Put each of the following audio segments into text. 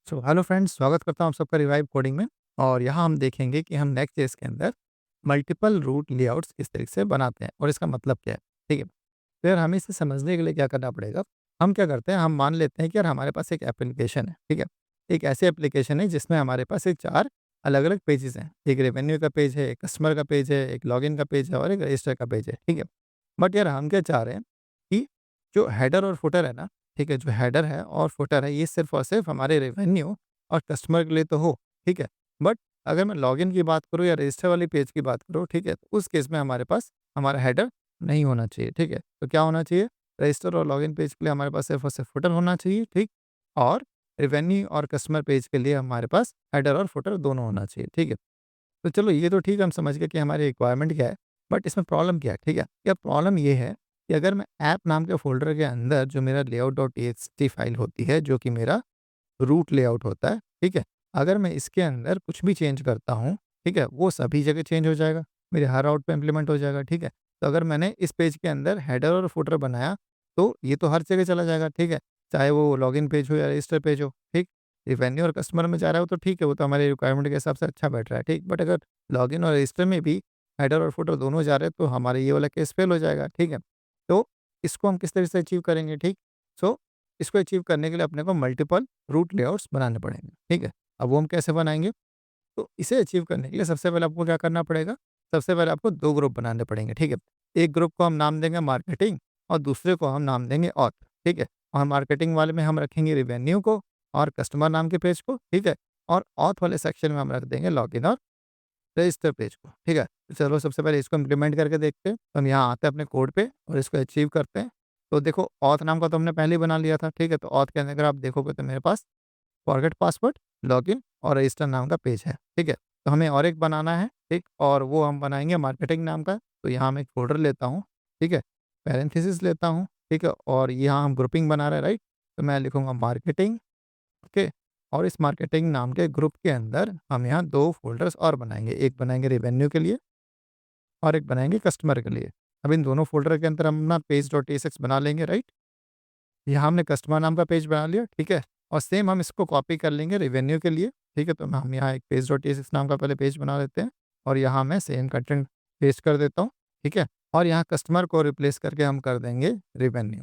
Hello friends, स्वागत करता हूँ आप सबका रिवाइव कोडिंग में। और यहाँ हम देखेंगे कि हम नेक्स्ट जेएस के अंदर मल्टीपल रूट लेआउट्स किस तरीके से बनाते हैं और इसका मतलब क्या है। ठीक है, फिर हमें इसे समझने के लिए क्या करना पड़ेगा। हम क्या करते हैं, हम मान लेते हैं कि यार हमारे पास एक एप्लीकेशन है। ठीक है, एक ऐसी एप्लीकेशन है जिसमें हमारे पास एक चार अलग अलग पेजेस हैं। एक रेवेन्यू का पेज है, एक कस्टमर का पेज है, एक लॉगिन का पेज है और एक रजिस्टर का पेज है। ठीक है, बट यार हम क्या चाह रहे हैं कि जो हेडर और फुटर है ना, ठीक है, जो हेडर है और फुटर है ये सिर्फ़ और सिर्फ़ हमारे रेवेन्यू और कस्टमर के लिए तो हो, ठीक है। बट अगर मैं लॉगिन की बात करूँ या रजिस्टर वाली पेज की बात करूँ, ठीक है, तो उस केस में हमारे पास हमारा हेडर नहीं होना चाहिए, ठीक है। तो क्या होना चाहिए? रजिस्टर और लॉगिन पेज के लिए हमारे पास सिर्फ़ और सिर्फ़ फुटर होना चाहिए, ठीक। और रेवेन्यू और कस्टमर पेज के लिए हमारे पास हेडर और फुटर दोनों होना चाहिए, ठीक है। तो चलो ये तो ठीक है, हम समझ गए कि हमारी रिक्वायरमेंट क्या है, बट इसमें प्रॉब्लम क्या है, ठीक है? या प्रॉब्लम ये है कि अगर मैं ऐप नाम के फ़ोल्डर के अंदर जो मेरा layout.txt फ़ाइल होती है, जो कि मेरा रूट लेआउट होता है, ठीक है? अगर मैं इसके अंदर कुछ भी चेंज करता हूँ, ठीक है? वो सभी जगह चेंज हो जाएगा, मेरे हर आउट पे इम्प्लीमेंट हो जाएगा, ठीक है? तो अगर मैंने इस पेज के अंदर हेडर और फुटर बनाया, तो ये तो हर जगह चला जाएगा, ठीक है? चाहे वो लॉगिन पेज हो या रजिस्टर पेज हो, ठीक? रेवेन्यू और कस्टमर में जा रहा हो तो ठीक है, वो तो हमारी रिक्वायरमेंट के हिसाब से अच्छा बैठ रहा है, ठीक? बट अगर लॉगिन और रजिस्टर में भी हेडर और फुटर दोनों जा रहे हैं, तो हमारे ये वाला केस फेल हो जाएगा, ठीक है? तो इसको हम किस तरीके से अचीव करेंगे, ठीक? सो इसको अचीव करने के लिए अपने को मल्टीपल रूट लेआउट्स बनाने पड़ेंगे, ठीक है? अब वो हम कैसे बनाएँगे? तो इसे अचीव करने के लिए सबसे पहले आपको क्या करना पड़ेगा? सबसे पहले आपको 2 ग्रुप बनाने पड़ेंगे, ठीक है? एक ग्रुप को हम नाम देंगे मार्केटिंग और दूसरे को हम नाम देंगे ऑथ, ठीक है? और मार्केटिंग वाले में हम रखेंगे रेवेन्यू को और कस्टमर नाम के पेज को, ठीक है? और ऑथ वाले सेक्शन में हम रख देंगे लॉगिन और रजिस्टर पेज को, ठीक है? तो चलो सबसे पहले इसको इम्प्लीमेंट करके देखते हैं। तो हम यहाँ आते हैं अपने कोड पे और इसको अचीव करते हैं। तो देखो ऑथ नाम का तो हमने पहले ही बना लिया था, ठीक है? तो ऑथ के अंदर अगर आप देखोगे तो मेरे पास फॉरगेट पासवर्ड, लॉगिन और रजिस्टर नाम का पेज है, ठीक है? तो हमें और एक बनाना है, ठीक? और वो हम बनाएँगे मार्केटिंग नाम का। तो यहाँ मैं एक फ़ोल्डर लेता हूँ, ठीक है? पैरेंथेसिस लेता हूँ, ठीक है? और यहाँ हम ग्रुपिंग बना रहे हैं, राइट? तो मैं लिखूँगा मार्केटिंग, ओके? और इस मार्केटिंग नाम के ग्रुप के अंदर हम यहाँ 2 फ़ोल्डर्स और बनाएँगे। एक बनाएँगे रेवेन्यू के लिए और एक बनाएँगे कस्टमर के लिए। अब इन दोनों फ़ोल्डर के अंदर हम ना पेज.tsx बना लेंगे, राइट? यहाँ हमने कस्टमर नाम का पेज बना लिया, ठीक है? और सेम हम इसको कॉपी कर लेंगे रेवेन्यू के लिए, ठीक है? तो हम यहाँ एक पेज.tsx नाम का पहले पेज बना लेते हैं और यहाँ मैं सेम कंटेंट पेस्ट कर देता हूँ, ठीक है? और यहाँ कस्टमर को रिप्लेस करके हम कर देंगे रेवेन्यू।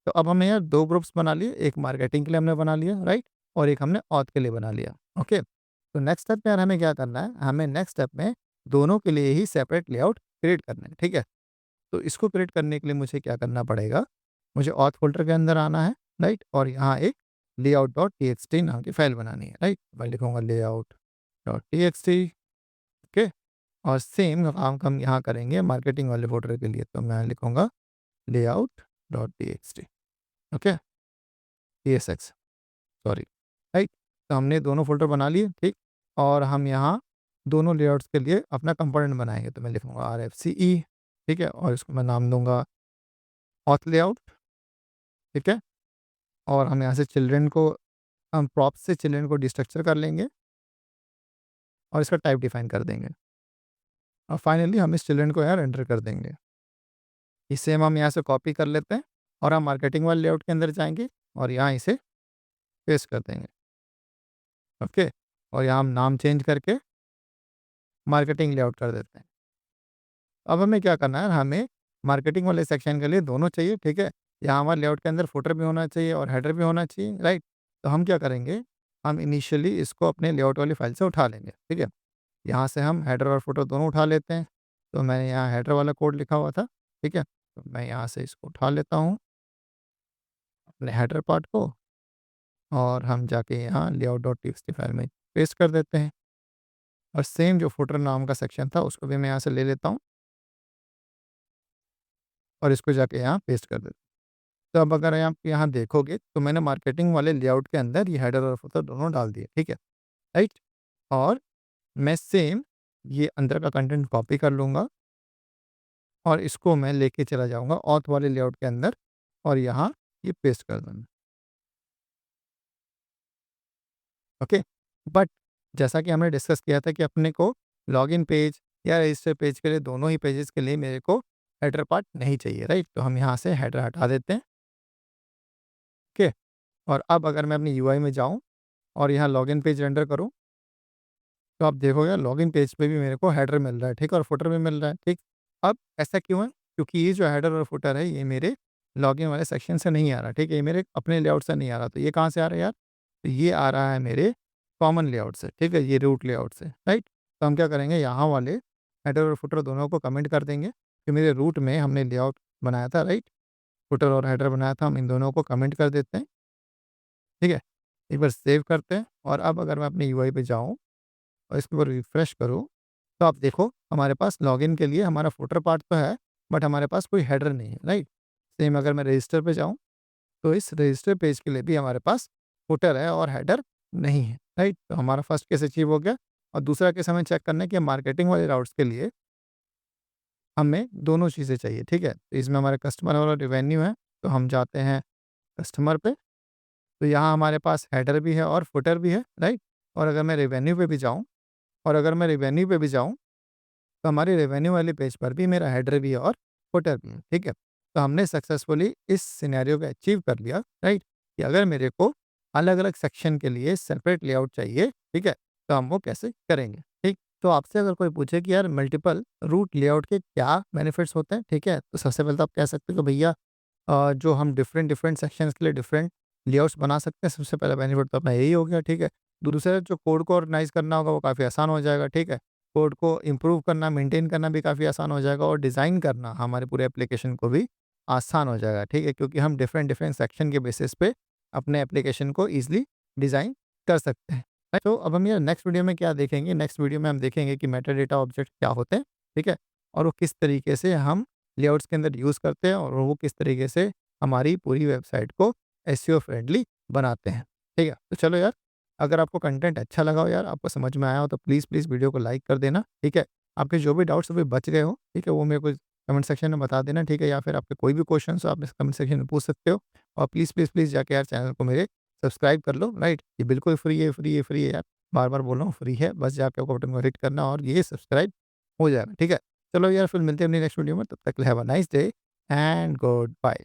तो अब हमने यहाँ 2 ग्रुप्स बना लिए, एक मार्केटिंग के लिए हमने बना लिया, राइट? और एक हमने ऑथ के लिए बना लिया, ओके? तो नेक्स्ट स्टेप में यार हमें क्या करना है? हमें नेक्स्ट स्टेप में दोनों के लिए ही सेपरेट लेआउट क्रिएट करना है, ठीक है? तो इसको क्रिएट करने के लिए मुझे क्या करना पड़ेगा? मुझे ऑथ फ़ोल्डर के अंदर आना है, राइट? और यहाँ एक layout.txt नाम की फ़ाइल बनानी है, राइट? मैं लिखूँगा layout.txt, ओके? और सेम काम हम यहाँ करेंगे मार्केटिंग वाले फ़ोल्डर के लिए, तो मैं लिखूँगा layout.txt, okay? tsx, sorry, right? तो हमने दोनों फ़ोल्डर बना लिए, ठीक? और हम यहाँ दोनों लेआउट्स के लिए अपना कंपोनेंट बनाएँगे, तो मैं लिखूँगा rfce, ठीक है? और इसको मैं नाम दूँगा ऑथ लेआउट, ठीक है? और हम यहाँ से चिल्ड्रन को हम प्रॉप्स से चिल्ड्रन को डिस्ट्रक्चर कर लेंगे और इसका टाइप डिफाइन कर देंगे और फाइनली हम इस चिल्ड्रन को यहाँ एंटर कर देंगे। इस सेम हम यहाँ से कॉपी कर लेते हैं और हम मार्केटिंग वाले लेआउट के अंदर जाएंगे और यहाँ इसे पेस्ट कर देंगे, ओके? और यहाँ हम नाम चेंज करके मार्केटिंग लेआउट कर देते हैं। अब हमें क्या करना है, हमें मार्केटिंग वाले सेक्शन के लिए दोनों चाहिए, ठीक है? यहाँ हमारे लेआउट के अंदर फुटर भी होना चाहिए और हेडर भी होना चाहिए, राइट? तो हम क्या करेंगे, हम इनिशियली इसको अपने लेआउट वाली फाइल से उठा लेंगे, ठीक है? यहाँ से हम हेडर और फुटर दोनों उठा लेते हैं। तो मैंने यहाँ हेडर वाला कोड लिखा हुआ था, ठीक है? तो मैं यहाँ से इसको उठा लेता हूँ, अपने हेडर पार्ट को, और हम जाके यहाँ layout.txt फाइल में पेस्ट कर देते हैं और सेम जो फुटर नाम का सेक्शन था उसको भी मैं यहाँ से ले लेता हूँ और इसको जाके यहाँ पेस्ट कर देता हूँ। तो अब अगर आप यहाँ देखोगे तो मैंने मार्केटिंग वाले लेआउट के अंदर ये हेडर और फुटर दोनों डाल दिए, ठीक है? राइट? और मैं सेम ये अंदर का कंटेंट कॉपी कर लूँगा और इसको मैं लेके चला जाऊँगा ऑथ वाले लेआउट के अंदर और यहाँ ये पेस्ट कर दूँगा, ओके? बट जैसा कि हमने डिस्कस किया था कि अपने को लॉगिन पेज या रजिस्टर पेज के लिए दोनों ही पेजेस के लिए मेरे को हेडर पार्ट नहीं चाहिए, राइट? तो हम यहाँ से हेडर हटा देते हैं, ओके? और अब अगर मैं अपनी यूआई में जाऊँ और यहाँ लॉगिन पेज रेंडर करूँ, तो आप देखोगे लॉगिन पेज पे भी मेरे को हेडर मिल रहा है, ठीक है? और फुटर भी मिल रहा है, ठीक? अब ऐसा क्यों है? क्योंकि ये जो हेडर और फुटर है, ये मेरे लॉगिन वाले सेक्शन से नहीं आ रहा, ठीक है? ये मेरे अपने लेआउट से नहीं आ रहा, तो ये कहाँ से आ रहा है यार? तो ये आ रहा है मेरे कॉमन लेआउट से, ठीक है? ये रूट लेआउट से, राइट? तो हम क्या करेंगे, यहाँ वाले हेडर और फुटर दोनों को कमेंट कर देंगे कि मेरे रूट में हमने लेआउट बनाया था, राइट? फुटर और हेडर बनाया था, हम इन दोनों को कमेंट कर देते हैं, ठीक है? एक बार सेव करते हैं और अब अगर मैं अपनी यूआई पे जाऊँ और इसके ऊपर रिफ्रेश करूँ, तो आप देखो हमारे पास लॉगिन के लिए हमारा फुटर पार्ट तो है, बट हमारे पास कोई हेडर नहीं है, राइट? सेम अगर मैं रजिस्टर पे जाऊँ, तो इस रजिस्टर पेज के लिए भी हमारे पास फुटर है और हेडर नहीं है, राइट? तो हमारा फर्स्ट केस अचीव हो गया और दूसरा केस हमें चेक करना है कि मार्केटिंग वाले राउट्स के लिए हमें दोनों चीज़ें चाहिए, ठीक है? तो इसमें हमारा कस्टमर वाला रिवेन्यू है, तो हम जाते हैं कस्टमर पे, तो यहाँ हमारे पास हेडर भी है और फुटर भी है, राइट? और अगर मैं रिवेन्यू पे भी जाऊँ तो हमारे रेवेन्यू वाले पेज पर भी मेरा हेडर भी है और फुटर भी है, ठीक है? तो हमने सक्सेसफुली इस सिनेरियो को अचीव कर लिया, राइट? कि अगर मेरे को अलग-अलग सेक्शन के लिए सेपरेट लेआउट चाहिए, ठीक है? तो हम वो कैसे करेंगे, ठीक? तो आपसे अगर कोई पूछे कि यार मल्टीपल रूट लेआउट के क्या बेनिफिट्स होते हैं, ठीक है? तो सबसे पहले तो आप कह सकते हो कि भैया जो हम डिफरेंट डिफरेंट सेक्शंस के लिए डिफरेंट लेआउट्स बना सकते हैं, सबसे पहला बेनिफिट तो अपना यही हो गया, ठीक है? दूसरा जो कोड को ऑर्गेनाइज़ करना होगा वो काफ़ी आसान हो जाएगा, ठीक है? कोड को इम्प्रूव करना, मेंटेन करना भी काफ़ी आसान हो जाएगा और डिज़ाइन करना हमारे पूरे एप्लीकेशन को भी आसान हो जाएगा, ठीक है? क्योंकि हम डिफरेंट डिफरेंट सेक्शन के बेसिस पे अपने एप्लीकेशन को ईज़िली डिज़ाइन कर सकते हैं। तो अब हम ये नेक्स्ट वीडियो में क्या देखेंगे? नेक्स्ट वीडियो में हम देखेंगे कि मेटाडेटा ऑब्जेक्ट क्या होते हैं, ठीक है? और वो किस तरीके से हम लेआउट्स के अंदर यूज़ करते हैं और वो किस तरीके से हमारी पूरी वेबसाइट को एसईओ फ्रेंडली बनाते हैं, ठीक है? तो चलो यार, अगर आपको कंटेंट अच्छा लगा हो यार, आपको समझ में आया हो तो प्लीज़ वीडियो को लाइक कर देना, ठीक है? आपके जो भी डाउट्स अभी बच गए हो, ठीक है? वो मेरे को कमेंट सेक्शन में बता देना, ठीक है? या फिर आपके कोई भी क्वेश्चन्स हो आप इस कमेंट सेक्शन में पूछ सकते हो और प्लीज़ जाके यार चैनल को मेरे सब्सक्राइब कर लो, राइट? ये बिल्कुल फ्री है यार, बार-बार बोल रहा हूँ फ्री है, बस जाके आपको बटन को हिट करना और ये सब्सक्राइब हो जाएगा, ठीक है? चलो यार फिर मिलते हैं अपनी नेक्स्ट वीडियो में, तब तक के लिए have a nice day and good bye.